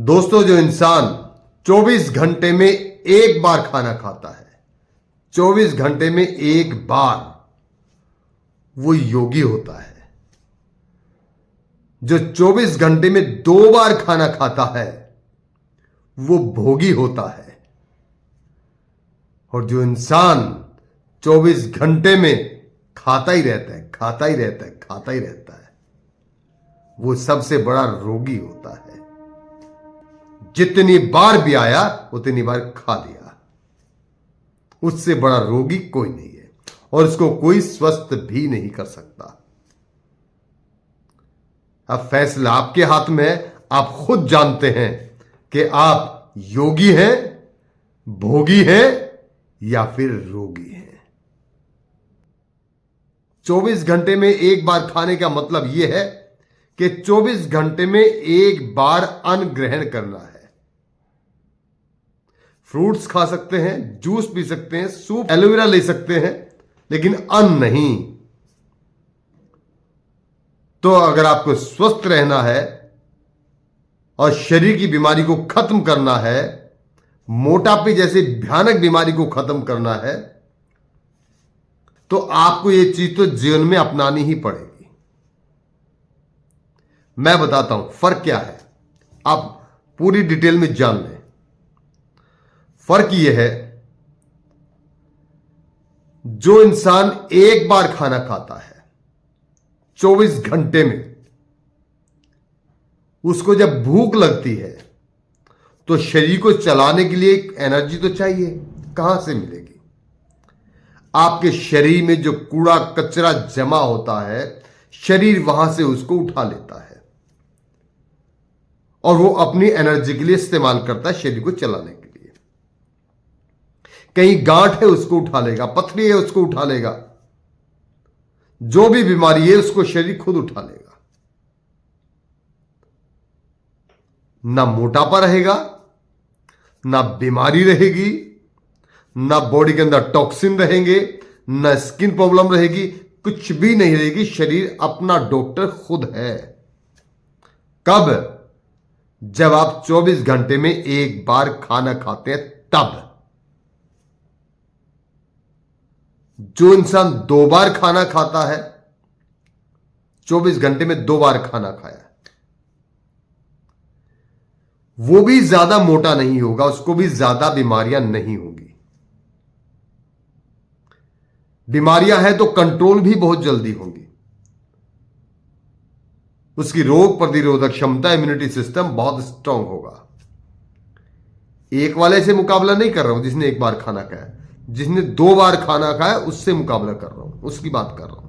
दोस्तों, जो इंसान 24 घंटे में एक बार खाना खाता है, 24 घंटे में एक बार, वो योगी होता है। जो 24 घंटे में 2 बार खाना खाता है, वो भोगी होता है। और जो इंसान 24 घंटे में खाता ही रहता है, खाता ही रहता है, खाता ही रहता है, वो सबसे बड़ा रोगी होता है। जितनी बार भी आया उतनी बार खा लिया। उससे बड़ा रोगी कोई नहीं है और उसको कोई स्वस्थ भी नहीं कर सकता। अब फैसला आपके हाथ में है। आप खुद जानते हैं कि आप योगी हैं, भोगी हैं या फिर रोगी हैं। 24 घंटे में एक बार खाने का मतलब यह है कि 24 घंटे में एक बार अन्न ग्रहण करना है। फ्रूट्स खा सकते हैं, जूस पी सकते हैं, सूप, एलोवेरा ले सकते हैं, लेकिन अन्न नहीं। तो अगर आपको स्वस्थ रहना है और शरीर की बीमारी को खत्म करना है, मोटापे जैसी भयानक बीमारी को खत्म करना है, तो आपको यह चीज तो जीवन में अपनानी ही पड़ेगी। मैं बताता हूं फर्क क्या है, आप पूरी डिटेल में जान लें। फर्क यह है, जो इंसान एक बार खाना खाता है 24 घंटे में, उसको जब भूख लगती है तो शरीर को चलाने के लिए एक एनर्जी तो चाहिए। कहां से मिलेगी? आपके शरीर में जो कूड़ा कचरा जमा होता है, शरीर वहां से उसको उठा लेता है और वो अपनी एनर्जी के लिए इस्तेमाल करता है, शरीर को चलाने के लिए। कहीं गांठ है उसको उठा लेगा, पथरी है उसको उठा लेगा, जो भी बीमारी है उसको शरीर खुद उठा लेगा। ना मोटापा रहेगा, ना बीमारी रहेगी, ना बॉडी के अंदर टॉक्सिन रहेंगे, ना स्किन प्रॉब्लम रहेगी, कुछ भी नहीं रहेगी। शरीर अपना डॉक्टर खुद है। कब? जब आप 24 घंटे में एक बार खाना खाते हैं तब। जो इंसान 2 बार खाना खाता है, 24 घंटे में 2 बार खाना खाया, वो भी ज्यादा मोटा नहीं होगा, उसको भी ज्यादा बीमारियां नहीं होगी। बीमारियां हैं तो कंट्रोल भी बहुत जल्दी होंगी। उसकी रोग प्रतिरोधक क्षमता, इम्यूनिटी सिस्टम बहुत स्ट्रांग होगा। एक वाले से मुकाबला नहीं कर रहा हूं जिसने एक बार खाना खाया, जिसने 2 बार खाना खाया उससे मुकाबला कर रहा हूं, उसकी बात कर रहा हूं।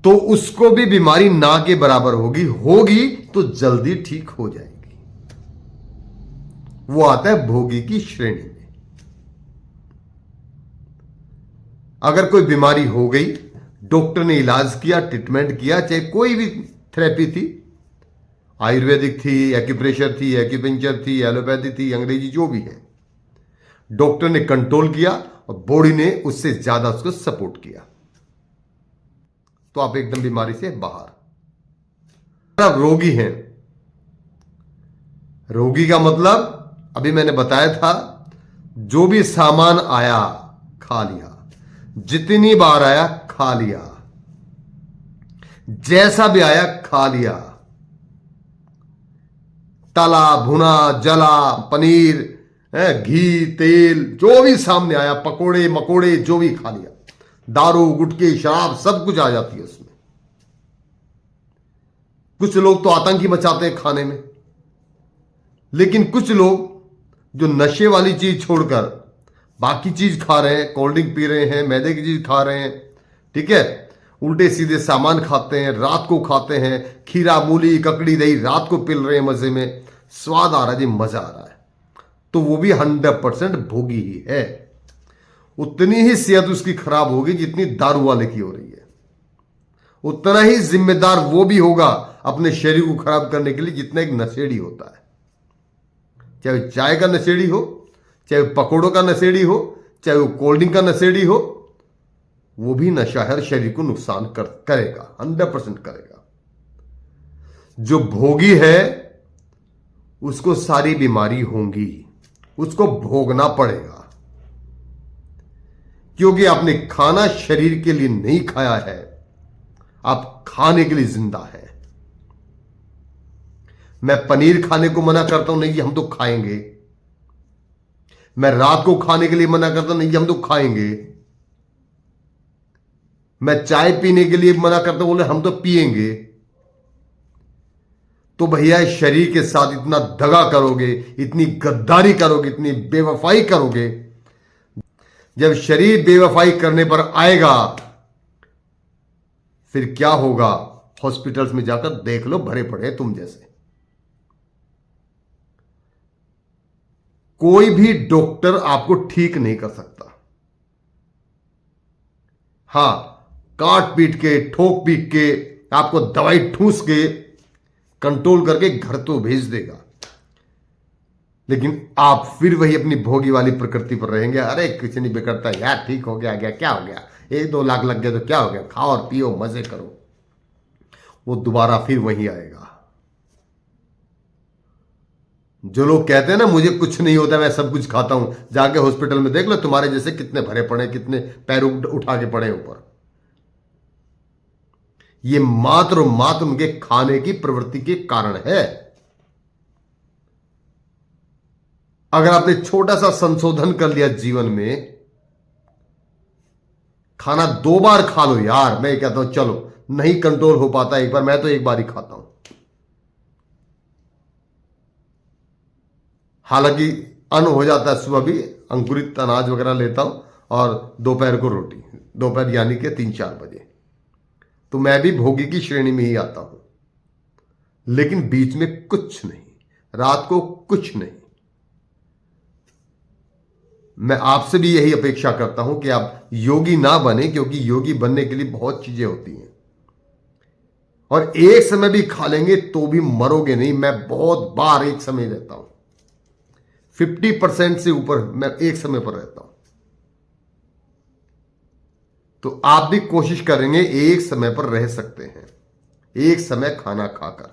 तो उसको भी बीमारी ना के बराबर होगी तो जल्दी ठीक हो जाएगी। वो आता है भोगी की श्रेणी में। अगर कोई बीमारी हो गई, डॉक्टर ने इलाज किया, ट्रीटमेंट किया, चाहे कोई भी थेरेपी थी, आयुर्वेदिक थी, एक्यूप्रेशर थी, एक्यूपंक्चर थी, एलोपैथी थी, अंग्रेजी, जो भी है, डॉक्टर ने कंट्रोल किया और बॉडी ने उससे ज्यादा उसको सपोर्ट किया, तो आप एकदम बीमारी से बाहर। आप रोगी हैं। रोगी का मतलब अभी मैंने बताया था, जो भी सामान आया खा लिया, जितनी बार आया खा लिया, जैसा भी आया खा लिया, तला भुना जला, पनीर, घी, तेल, जो भी सामने आया, पकोड़े मकोड़े, जो भी खा लिया, दारू गुटके शराब सब कुछ आ जाती है उसमें। कुछ लोग तो आतंकी मचाते हैं खाने में, लेकिन कुछ लोग जो नशे वाली चीज छोड़कर बाकी चीज खा रहे हैं, कोल्ड ड्रिंक पी रहे हैं, मैदे की चीज खा रहे हैं, ठीक है, उल्टे सीधे सामान खाते हैं, रात को खाते हैं, खीरा मूली ककड़ी दही रात को पिल रहे हैं, मजे में स्वाद आ रहा है जी, मजा आ रहा है, तो वो भी 100% भोगी ही है। उतनी ही सेहत उसकी खराब होगी जितनी दारू वाले की हो रही है। उतना ही जिम्मेदार वो भी होगा अपने शरीर को खराब करने के लिए जितना एक नशेड़ी होता है। चाहे चाय का नशेड़ी हो, चाहे पकौड़ों का नशेड़ी हो, चाहे वो कोल्ड ड्रिंक का नशेड़ी हो, वो भी नशा है, शरीर को नुकसान करेगा, 100% करेगा। जो भोगी है उसको सारी बीमारी होंगी, उसको भोगना पड़ेगा, क्योंकि आपने खाना शरीर के लिए नहीं खाया है, आप खाने के लिए जिंदा है। मैं पनीर खाने को मना करता हूं, नहीं हम तो खाएंगे। मैं रात को खाने के लिए मना करता हूं, नहीं हम तो खाएंगे। मैं चाय पीने के लिए मना करता हूं, बोले हम तो पिएंगे। तो भैया शरीर के साथ इतना दगा करोगे, इतनी गद्दारी करोगे, इतनी बेवफाई करोगे, जब शरीर बेवफाई करने पर आएगा फिर क्या होगा? हॉस्पिटल्स में जाकर देख लो, भरे पड़े तुम जैसे। कोई भी डॉक्टर आपको ठीक नहीं कर सकता। हां, काट पीट के, ठोक पीट के, आपको दवाई ठूस के कंट्रोल करके घर तो भेज देगा, लेकिन आप फिर वही अपनी भोगी वाली प्रकृति पर रहेंगे। अरे कुछ नहीं बिगड़ता यार, ठीक हो गया, क्या हो गया, 1-2 लाख लग गए तो क्या हो गया, खाओ और पियो, मजे करो। वो दोबारा फिर वही आएगा। जो लोग कहते हैं ना मुझे कुछ नहीं होता, मैं सब कुछ खाता हूं, जाके हॉस्पिटल में देख लो तुम्हारे जैसे कितने भरे पड़े, कितने पैर उठा के पड़े ऊपर। ये मात्र उनके खाने की प्रवृत्ति के कारण है। अगर आपने छोटा सा संशोधन कर लिया जीवन में, खाना 2 बार खा लो यार, मैं कहता हूं चलो नहीं कंट्रोल हो पाता एक बार, मैं तो एक बार ही खाता हूं। हालांकि अन्न हो जाता है, सुबह भी अंकुरित अनाज वगैरह लेता हूं और दोपहर को रोटी, दोपहर यानी कि 3-4 बजे। तो मैं भी भोगी की श्रेणी में ही आता हूं, लेकिन बीच में कुछ नहीं, रात को कुछ नहीं। मैं आपसे भी यही अपेक्षा करता हूं कि आप योगी ना बने, क्योंकि योगी बनने के लिए बहुत चीजें होती हैं, और एक समय भी खा लेंगे तो भी मरोगे नहीं। मैं बहुत बार एक समय रहता हूं, 50% से ऊपर मैं एक समय पर रहता हूं। तो आप भी कोशिश करेंगे एक समय पर रह सकते हैं, एक समय खाना खाकर,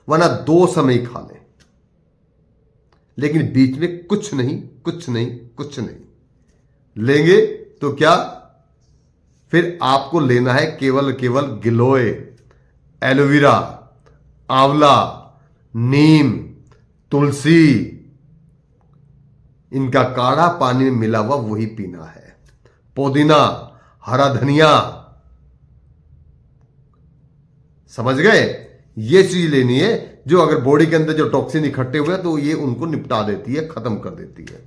वरना 2 समय खा लें, लेकिन बीच में कुछ नहीं, कुछ नहीं, कुछ नहीं लेंगे तो क्या? फिर आपको लेना है केवल गिलोय, एलोवेरा, आंवला, नीम, तुलसी, इनका काढ़ा पानी में मिला हुआ वही पीना है। पुदीना, हरा धनिया, समझ गए? ये चीज लेनी है जो अगर बॉडी के अंदर जो टॉक्सिन इकट्ठे हुए तो ये उनको निपटा देती है, खत्म कर देती है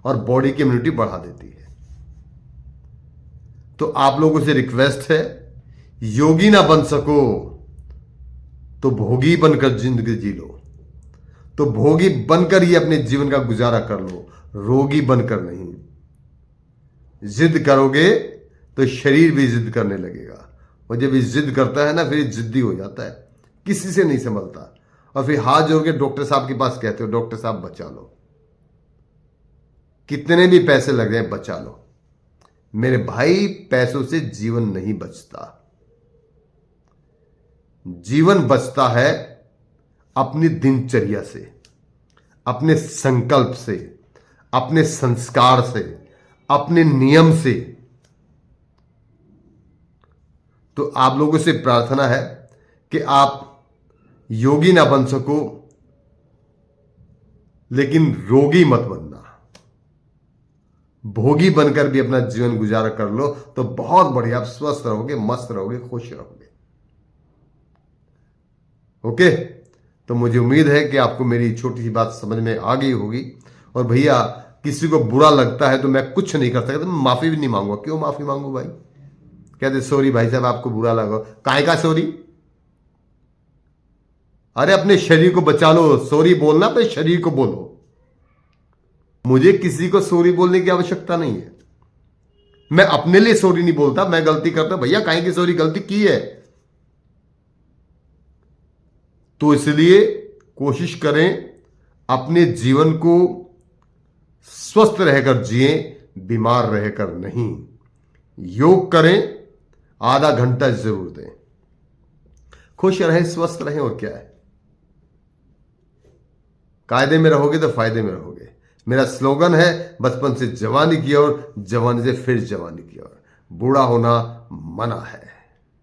और बॉडी की इम्यूनिटी बढ़ा देती है। तो आप लोगों से रिक्वेस्ट है, योगी ना बन सको तो भोगी बनकर जिंदगी जी लो, तो भोगी बनकर ही अपने जीवन का गुजारा कर लो, रोगी बनकर नहीं। जिद करोगे तो शरीर भी जिद करने लगेगा, और जब ये जिद करता है ना फिर जिद्दी हो जाता है, किसी से नहीं संभलता, और फिर हाथ जोड़ के डॉक्टर साहब के पास कहते हो डॉक्टर साहब बचा लो, कितने भी पैसे लग जाए बचा लो। मेरे भाई, पैसों से जीवन नहीं बचता। जीवन बचता है अपनी दिनचर्या से, अपने संकल्प से, अपने संस्कार से, अपने नियम से। तो आप लोगों से प्रार्थना है कि आप योगी ना बन सको, लेकिन रोगी मत बनना। भोगी बनकर भी अपना जीवन गुजारा कर लो तो बहुत बढ़िया, आप स्वस्थ रहोगे, मस्त रहोगे, खुश रहोगे। ओके, तो मुझे उम्मीद है कि आपको मेरी छोटी सी बात समझ में आ गई होगी। और भैया, किसी को बुरा लगता है तो मैं कुछ नहीं कर सकता, तो मैं माफी भी नहीं मांगूंगा। क्यों माफी मांगू भाई? कहते सॉरी भाई साहब, आपको बुरा लगा, काहे का सॉरी? अरे अपने शरीर को बचा लो, सॉरी बोलना अपने शरीर को बोलो। मुझे किसी को सॉरी बोलने की आवश्यकता नहीं है। मैं अपने लिए सॉरी नहीं बोलता, मैं गलती करता भैया, काहे की सॉरी, गलती की है। तो इसलिए कोशिश करें अपने जीवन को स्वस्थ रहकर जिए, बीमार रहकर नहीं। योग करें, आधा घंटा जरूर दें। खुश रहें, स्वस्थ रहें, और क्या है। कायदे में रहोगे तो फायदे में रहोगे। मेरा स्लोगन है, बचपन से जवानी की ओर, जवानी से फिर जवानी की ओर। बूढ़ा होना मना है।